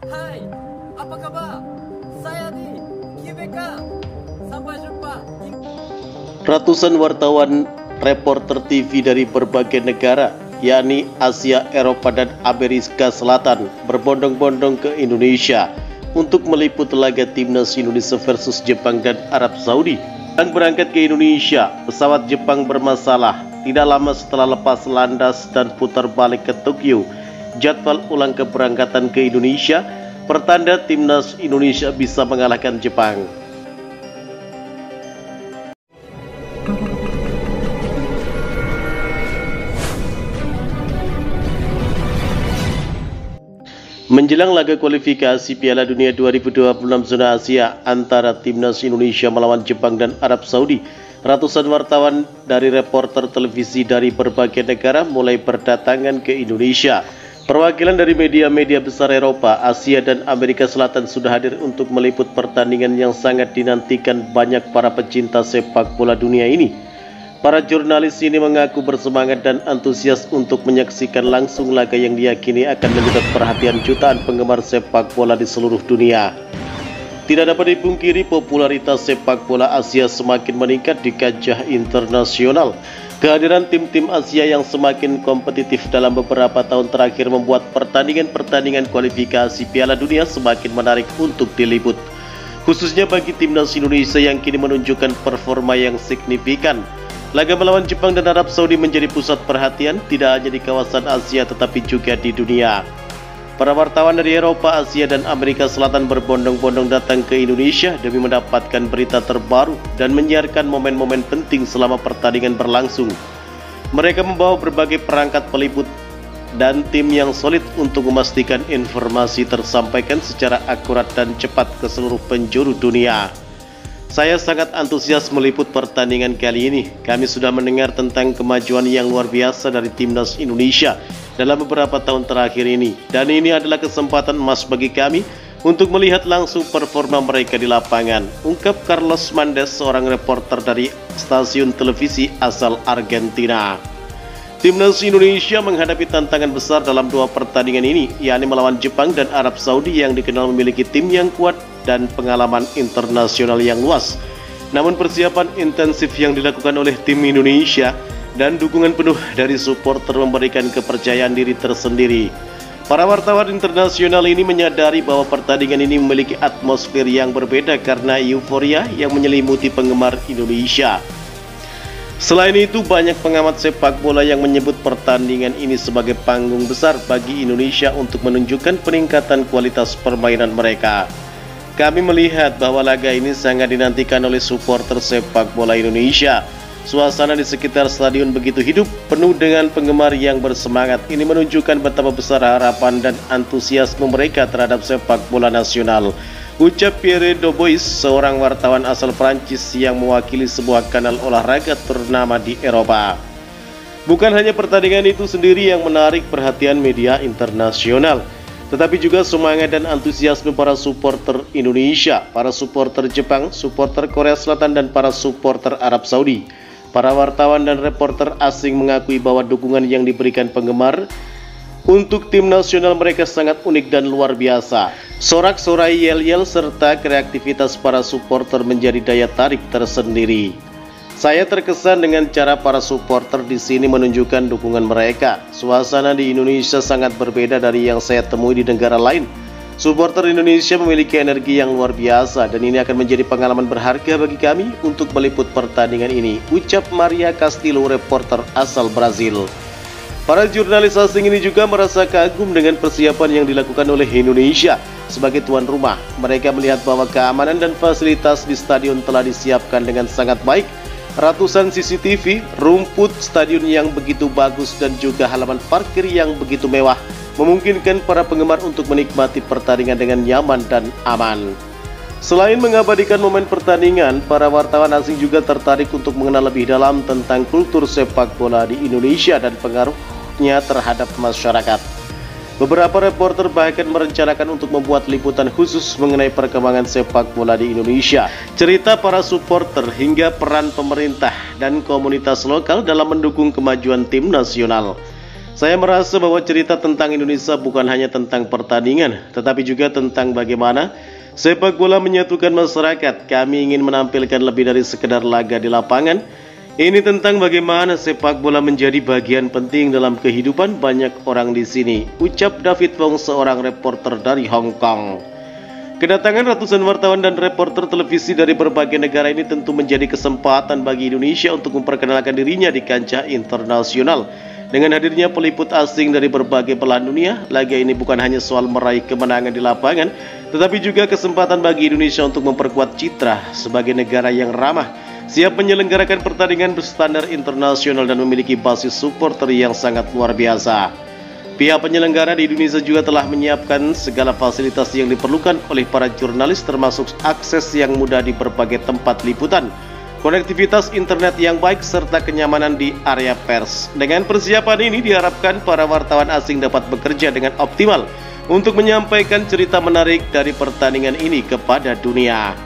Hai, apa kabar? Saya di GBK. Sampai jumpa. Ratusan wartawan reporter TV dari berbagai negara, yakni Asia, Eropa, dan Amerika Selatan berbondong-bondong ke Indonesia untuk meliput laga timnas Indonesia versus Jepang dan Arab Saudi. Dan berangkat ke Indonesia, pesawat Jepang bermasalah. Tidak lama setelah lepas landas dan putar balik ke Tokyo, jadwal ulang keberangkatan ke Indonesia pertanda timnas Indonesia bisa mengalahkan Jepang. Menjelang laga kualifikasi Piala Dunia 2026 zona Asia antara timnas Indonesia melawan Jepang dan Arab Saudi, ratusan wartawan dari reporter televisi dari berbagai negara mulai berdatangan ke Indonesia. Perwakilan dari media-media besar Eropa, Asia, dan Amerika Selatan sudah hadir untuk meliput pertandingan yang sangat dinantikan banyak para pecinta sepak bola dunia ini. Para jurnalis ini mengaku bersemangat dan antusias untuk menyaksikan langsung laga yang diyakini akan menyedot perhatian jutaan penggemar sepak bola di seluruh dunia. Tidak dapat dipungkiri, popularitas sepak bola Asia semakin meningkat di kancah internasional. Kehadiran tim-tim Asia yang semakin kompetitif dalam beberapa tahun terakhir membuat pertandingan-pertandingan kualifikasi Piala Dunia semakin menarik untuk diliput. Khususnya bagi timnas Indonesia yang kini menunjukkan performa yang signifikan. Laga melawan Jepang dan Arab Saudi menjadi pusat perhatian tidak hanya di kawasan Asia tetapi juga di dunia. Para wartawan dari Eropa, Asia, dan Amerika Selatan berbondong-bondong datang ke Indonesia demi mendapatkan berita terbaru dan menyiarkan momen-momen penting selama pertandingan berlangsung. Mereka membawa berbagai perangkat peliput dan tim yang solid untuk memastikan informasi tersampaikan secara akurat dan cepat ke seluruh penjuru dunia. Saya sangat antusias meliput pertandingan kali ini. Kami sudah mendengar tentang kemajuan yang luar biasa dari timnas Indonesia dalam beberapa tahun terakhir ini. Dan ini adalah kesempatan emas bagi kami untuk melihat langsung performa mereka di lapangan, ungkap Carlos Mendes, seorang reporter dari stasiun televisi asal Argentina. Timnas Indonesia menghadapi tantangan besar dalam dua pertandingan ini, yakni melawan Jepang dan Arab Saudi yang dikenal memiliki tim yang kuat dan pengalaman internasional yang luas. Namun persiapan intensif yang dilakukan oleh tim Indonesia dan dukungan penuh dari supporter memberikan kepercayaan diri tersendiri. Para wartawan internasional ini menyadari bahwa pertandingan ini memiliki atmosfer yang berbeda karena euforia yang menyelimuti penggemar Indonesia. Selain itu, banyak pengamat sepak bola yang menyebut pertandingan ini sebagai panggung besar bagi Indonesia untuk menunjukkan peningkatan kualitas permainan mereka. Kami melihat bahwa laga ini sangat dinantikan oleh supporter sepak bola Indonesia. Suasana di sekitar stadion begitu hidup, penuh dengan penggemar yang bersemangat. Ini menunjukkan betapa besar harapan dan antusiasme mereka terhadap sepak bola nasional, ucap Pierre Dubois, seorang wartawan asal Prancis yang mewakili sebuah kanal olahraga ternama di Eropa. Bukan hanya pertandingan itu sendiri yang menarik perhatian media internasional, tetapi juga semangat dan antusiasme para supporter Indonesia, para supporter Jepang, supporter Korea Selatan, dan para supporter Arab Saudi. Para wartawan dan reporter asing mengakui bahwa dukungan yang diberikan penggemar untuk tim nasional mereka sangat unik dan luar biasa. Sorak-sorai, yel-yel, serta kreativitas para supporter menjadi daya tarik tersendiri. Saya terkesan dengan cara para supporter di sini menunjukkan dukungan mereka. Suasana di Indonesia sangat berbeda dari yang saya temui di negara lain. Supporter Indonesia memiliki energi yang luar biasa dan ini akan menjadi pengalaman berharga bagi kami untuk meliput pertandingan ini, ucap Maria Castillo, reporter asal Brazil. Para jurnalis asing ini juga merasa kagum dengan persiapan yang dilakukan oleh Indonesia sebagai tuan rumah. Mereka melihat bahwa keamanan dan fasilitas di stadion telah disiapkan dengan sangat baik. Ratusan CCTV, rumput stadion yang begitu bagus, dan juga halaman parkir yang begitu mewah memungkinkan para penggemar untuk menikmati pertandingan dengan nyaman dan aman. Selain mengabadikan momen pertandingan, para wartawan asing juga tertarik untuk mengenal lebih dalam tentang kultur sepak bola di Indonesia dan pengaruhnya terhadap masyarakat. Beberapa reporter bahkan merencanakan untuk membuat liputan khusus mengenai perkembangan sepak bola di Indonesia, cerita para supporter, hingga peran pemerintah dan komunitas lokal dalam mendukung kemajuan tim nasional. Saya merasa bahwa cerita tentang Indonesia bukan hanya tentang pertandingan, tetapi juga tentang bagaimana sepak bola menyatukan masyarakat. Kami ingin menampilkan lebih dari sekedar laga di lapangan. Ini tentang bagaimana sepak bola menjadi bagian penting dalam kehidupan banyak orang di sini, ucap David Wong, seorang reporter dari Hong Kong. Kedatangan ratusan wartawan dan reporter televisi dari berbagai negara ini tentu menjadi kesempatan bagi Indonesia untuk memperkenalkan dirinya di kancah internasional. Dengan hadirnya peliput asing dari berbagai belahan dunia, laga ini bukan hanya soal meraih kemenangan di lapangan, tetapi juga kesempatan bagi Indonesia untuk memperkuat citra sebagai negara yang ramah, siap menyelenggarakan pertandingan berstandar internasional dan memiliki basis supporter yang sangat luar biasa. Pihak penyelenggara di Indonesia juga telah menyiapkan segala fasilitas yang diperlukan oleh para jurnalis, termasuk akses yang mudah di berbagai tempat liputan, konektivitas internet yang baik, serta kenyamanan di area pers. Dengan persiapan ini diharapkan para wartawan asing dapat bekerja dengan optimal untuk menyampaikan cerita menarik dari pertandingan ini kepada dunia.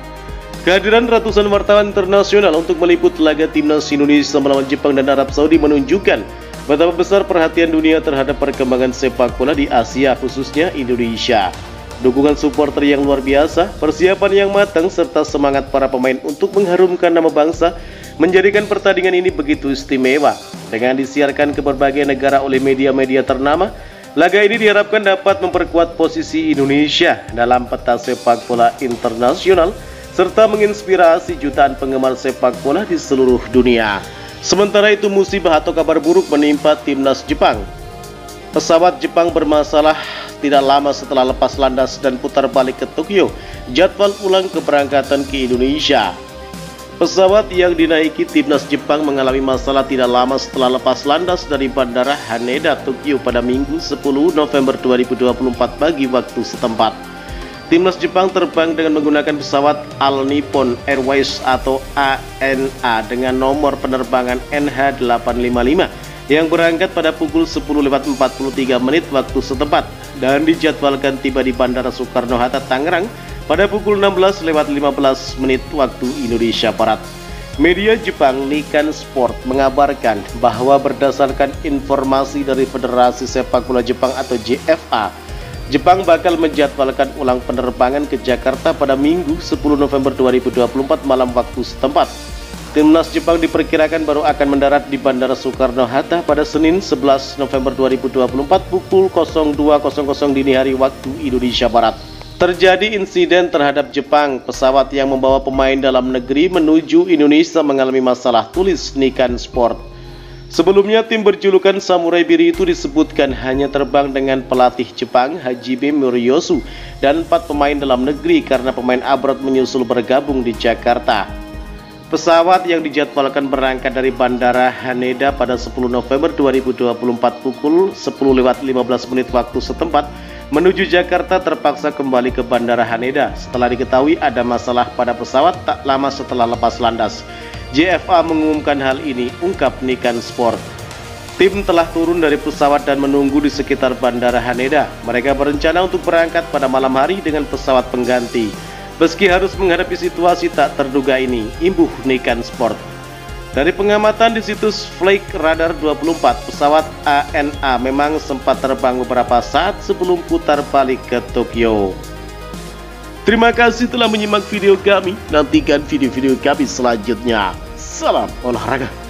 Kehadiran ratusan wartawan internasional untuk meliput laga timnas Indonesia melawan Jepang dan Arab Saudi menunjukkan betapa besar perhatian dunia terhadap perkembangan sepak bola di Asia, khususnya Indonesia. Dukungan supporter yang luar biasa, persiapan yang matang, serta semangat para pemain untuk mengharumkan nama bangsa menjadikan pertandingan ini begitu istimewa. Dengan disiarkan ke berbagai negara oleh media-media ternama, laga ini diharapkan dapat memperkuat posisi Indonesia dalam peta sepak bola internasional, serta menginspirasi jutaan penggemar sepak bola di seluruh dunia. Sementara itu, musibah atau kabar buruk menimpa timnas Jepang. Pesawat Jepang bermasalah tidak lama setelah lepas landas dan putar balik ke Tokyo. Jadwal ulang keberangkatan ke Indonesia. Pesawat yang dinaiki timnas Jepang mengalami masalah tidak lama setelah lepas landas dari Bandara Haneda, Tokyo pada Minggu 10 November 2024 pagi waktu setempat. Timnas Jepang terbang dengan menggunakan pesawat All Nippon Airways atau ANA dengan nomor penerbangan NH855 yang berangkat pada pukul 10.43 waktu setempat dan dijadwalkan tiba di Bandara Soekarno-Hatta, Tangerang pada pukul 16.15 waktu Indonesia Barat. Media Jepang Nikan Sport mengabarkan bahwa berdasarkan informasi dari Federasi Sepak Bola Jepang atau JFA, Jepang bakal menjadwalkan ulang penerbangan ke Jakarta pada Minggu 10 November 2024 malam waktu setempat. Timnas Jepang diperkirakan baru akan mendarat di Bandara Soekarno-Hatta pada Senin 11 November 2024 pukul 02.00 dini hari waktu Indonesia Barat. Terjadi insiden terhadap Jepang. Pesawat yang membawa pemain dalam negeri menuju Indonesia mengalami masalah, tulis Nikan Sport. Sebelumnya, tim berjulukan Samurai Biru itu disebutkan hanya terbang dengan pelatih Jepang Hajime Moriyosu dan 4 pemain dalam negeri karena pemain abroad menyusul bergabung di Jakarta. Pesawat yang dijadwalkan berangkat dari Bandara Haneda pada 10 November 2024 pukul 10.15 waktu setempat menuju Jakarta terpaksa kembali ke Bandara Haneda setelah diketahui ada masalah pada pesawat tak lama setelah lepas landas. JFA mengumumkan hal ini, ungkap Nikan Sport. Tim telah turun dari pesawat dan menunggu di sekitar Bandara Haneda. Mereka berencana untuk berangkat pada malam hari dengan pesawat pengganti. Meski harus menghadapi situasi tak terduga ini, imbuh Nikan Sport. Dari pengamatan di situs Flight Radar 24, pesawat ANA memang sempat terbang beberapa saat sebelum putar balik ke Tokyo. Terima kasih telah menyimak video kami. Nantikan video-video kami selanjutnya. Salam olahraga.